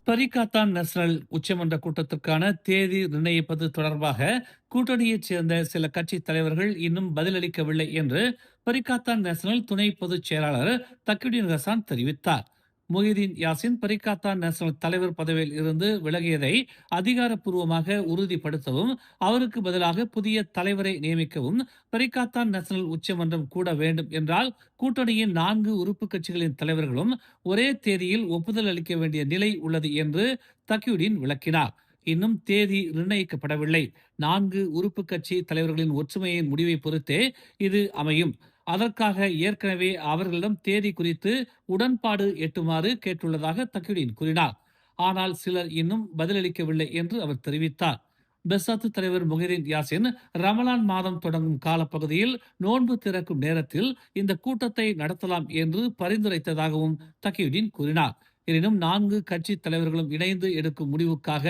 பரிகாத்தான் national உச்சமன்ற கூட்டத்திற்கான தேதி நிர்ணயிப்பது தொடர்பாக கூட்டணியைச் சேர்ந்த சில கட்சி தலைவர்கள் இன்னும் பதிலளிக்கவில்லை என்று பரிகாத்தான் நேஷனல் துணை பொதுச் செயலாளர் தக்கியுடின் ஹசான் தெரிவித்தார். மொஹிதீன் யாசின் பரிகாத்தான் நேஷனல் தலைவர் பதவியில் இருந்து விலகியதை அதிகாரப்பூர்வமாக உறுதிப்படுத்தவும் அவருக்கு பதிலாக புதிய தலைவரை நியமிக்கவும் பரிகாத்தான் நேஷனல் உச்சமன்றம் கூட வேண்டும் என்றால் கூட்டணியின் 4 உறுப்பு கட்சிகளின் தலைவர்களும் ஒரே தேதியில் ஒப்புதல் அளிக்க வேண்டிய நிலை உள்ளது என்று தக்கியுடின் விளக்கினார். இன்னும் தேதி நிர்ணயிக்கப்படவில்லை. 4 உறுப்பு கட்சி தலைவர்களின் ஒற்றுமையின் முடிவை பொறுத்தே இது அமையும். அதற்காக ஏற்கனவே அவர்களிடம் தேதி குறித்து உடன்பாடு எட்டுமாறு கேட்டுள்ளதாக தக்கியுடின் கூறினார். ஆனால் சிலர் இன்னும் பதிலளிக்கவில்லை என்று அவர் தெரிவித்தார். பெசாத்து தலைவர் மொஹிதீன் யாசின் ரமலான் மாதம் தொடங்கும் காலப்பகுதியில் நோன்பு திறக்கும் நேரத்தில் இந்த கூட்டத்தை நடத்தலாம் என்று பரிந்துரைத்ததாகவும் தக்கியுடின் கூறினார். எனினும் 4 கட்சி தலைவர்களும் இணைந்து எடுக்கும் முடிவுக்காக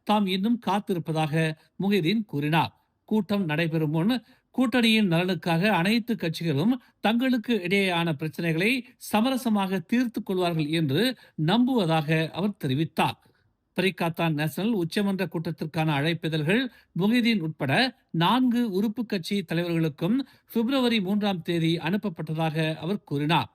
தாம் இன்னும் காத்திருப்பதாக மொஹிதீன் கூறினார். கூட்டம் நடைபெறும் முன் கூட்டணியின் நலனுக்காக அனைத்து கட்சிகளும் தங்களுக்கு இடையேயான பிரச்சனைகளை சமரசமாக தீர்த்துக் கொள்வார்கள் என்று நம்புவதாக அவர் தெரிவித்தார். பரிகாத்தான் நேஷனல் உச்சமன்ற கூட்டத்திற்கான அழைப்பிதழ்கள் மொஹிதீன் உட்பட 4 உறுப்பு கட்சி தலைவர்களுக்கும் பிப்ரவரி 3ஆம் தேதி அனுப்பப்பட்டதாக அவர் கூறினார்.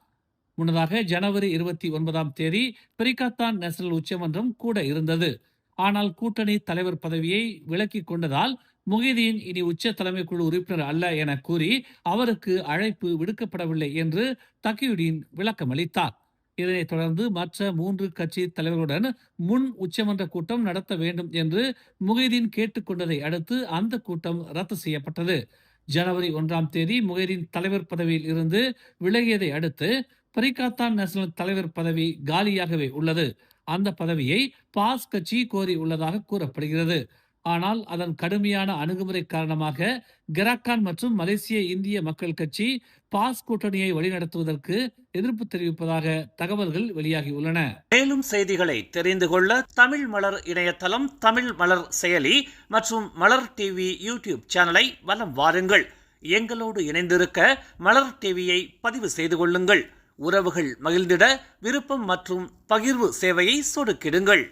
முன்னதாக ஜனவரி 29ஆம் தேதி பரிகாத்தான் நேஷனல் உச்சமன்றம் கூட இருந்தது. ஆனால் கூட்டணி தலைவர் பதவியை விலக்கிக் கொண்டதால் மொஹிதீன் இனி உச்ச தலைமை குழு உறுப்பினர் அல்ல என கூறி அவருக்கு அழைப்பு விடுக்கப்படவில்லை என்று தக்கியுடின் விளக்கமளித்தார். இதனைத் தொடர்ந்து மற்ற 3 கட்சி தலைவர்களுடன் முன் உச்சமன்ற கூட்டம் நடத்த வேண்டும் என்று மொஹிதீன் கேட்டுக்கொண்டதை அடுத்து அந்த கூட்டம் ரத்து செய்யப்பட்டது. ஜனவரி 1ஆம் தேதி மொஹிதீன் தலைவர் பதவியில் இருந்து விலகியதை அடுத்து பரிகாத்தான் நேஷனல் தலைவர் பதவி காலியாகவே உள்ளது. அந்த பதவியை பாஸ் கட்சி கோரி உள்ளதாக கூறப்படுகிறது. ஆனால் அதன் கடுமையான அணுகுமுறை காரணமாக கெராக்கான் மற்றும் மலேசிய இந்திய மக்கள் கட்சி பாஸ் கூட்டணியை வழிநடத்துவதற்கு எதிர்ப்பு தெரிவிப்பதாக தகவல்கள் வெளியாகியுள்ளன. மேலும் செய்திகளை தெரிந்து கொள்ள தமிழ் மலர் இணையதளம், தமிழ் மலர் செயலி மற்றும் மலர் டிவி யூடியூப் சேனலை வலம் வாருங்கள். எங்களோடு இணைந்திருக்க மலர் டிவியை பதிவு செய்து கொள்ளுங்கள். உறவுகள் மகிழ்ந்திட விருப்பம் மற்றும் பகிர்வு சேவையை சொடுக்கிடுங்கள்.